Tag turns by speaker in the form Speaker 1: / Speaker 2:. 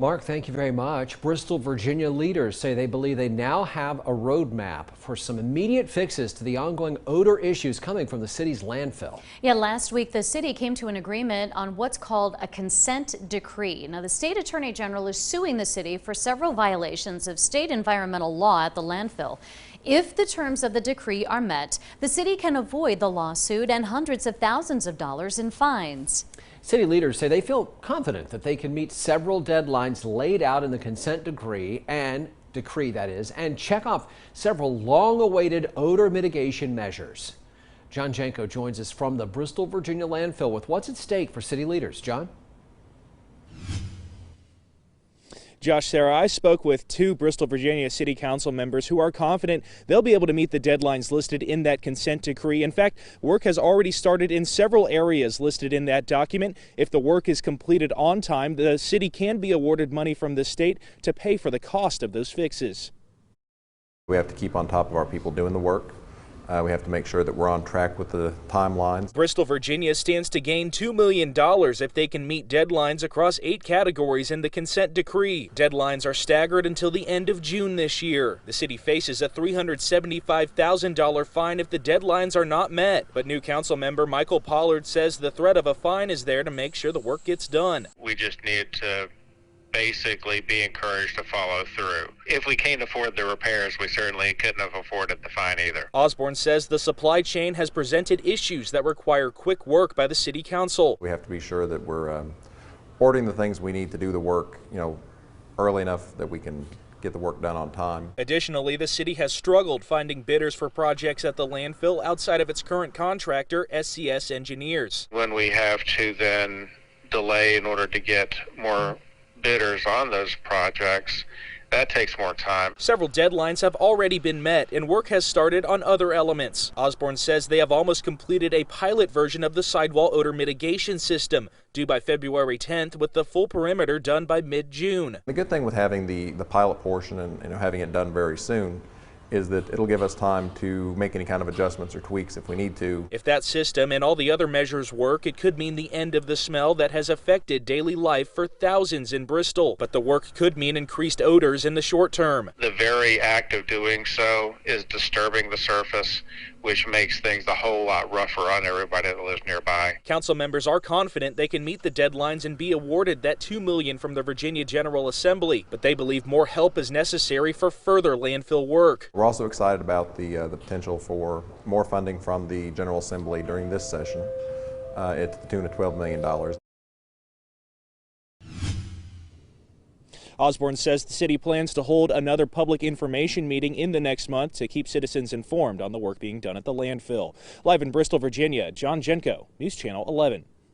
Speaker 1: Mark, thank you very much. Bristol, Virginia leaders say they believe they now have a roadmap for some immediate fixes to the ongoing odor issues coming from the city's landfill.
Speaker 2: Yeah, last week the city came to an agreement on what's called a consent decree. Now, the state attorney general is suing the city for several violations of state environmental law at the landfill. If the terms of the decree are met, the city can avoid the lawsuit and hundreds of thousands of dollars in fines.
Speaker 1: City leaders say they feel confident that they can meet several deadlines laid out in the consent decree and check off several long-awaited odor mitigation measures. John Jenko joins us from the Bristol, Virginia landfill with what's at stake for city leaders. John?
Speaker 3: Josh, Sarah, I spoke with two Bristol, Virginia City Council members who are confident they'll be able to meet the deadlines listed in that consent decree. In fact, work has already started in several areas listed in that document. If the work is completed on time, the city can be awarded money from the state to pay for the cost of those fixes.
Speaker 4: We have to keep on top of our people doing the work. We have to make sure that we're on track with the timelines.
Speaker 3: Bristol, Virginia stands to gain $2 million if they can meet deadlines across 8 categories in the consent decree. Deadlines are staggered until the end of June this year. The city faces a $375,000 fine if the deadlines are not met. But new council member Michael Pollard says the threat of a fine is there to make sure the work gets done.
Speaker 5: We just need to basically be encouraged to follow through. If we can't afford the repairs, we certainly couldn't have afforded the fine either.
Speaker 3: Osborne says the supply chain has presented issues that require quick work by the city council.
Speaker 4: We have to be sure that we're ordering the things we need to do the work, early enough that we can get the work done on time.
Speaker 3: Additionally, the city has struggled finding bidders for projects at the landfill outside of its current contractor, SCS Engineers.
Speaker 5: When we have to then delay in order to get more bidders on those projects, that takes more time.
Speaker 3: Several deadlines have already been met and work has started on other elements. Osborne says they have almost completed a pilot version of the sidewall odor mitigation system, due by February 10th, with the full perimeter done by mid-June.
Speaker 4: The good thing with having the pilot portion and having it done very soon is that it'll give us time to make any kind of adjustments or tweaks if we need to.
Speaker 3: If that system and all the other measures work, it could mean the end of the smell that has affected daily life for thousands in Bristol. But the work could mean increased odors in the short term.
Speaker 5: The very act of doing so is disturbing the surface, which makes things a whole lot rougher on everybody that lives nearby.
Speaker 3: Council members are confident they can meet the deadlines and be awarded that $2 million from the Virginia General Assembly, but they believe more help is necessary for further landfill work.
Speaker 4: We're also excited about the potential for more funding from the General Assembly during this session at the tune of $12 million.
Speaker 3: Osborne says the city plans to hold another public information meeting in the next month to keep citizens informed on the work being done at the landfill. Live in Bristol, Virginia, John Jenko, News Channel 11.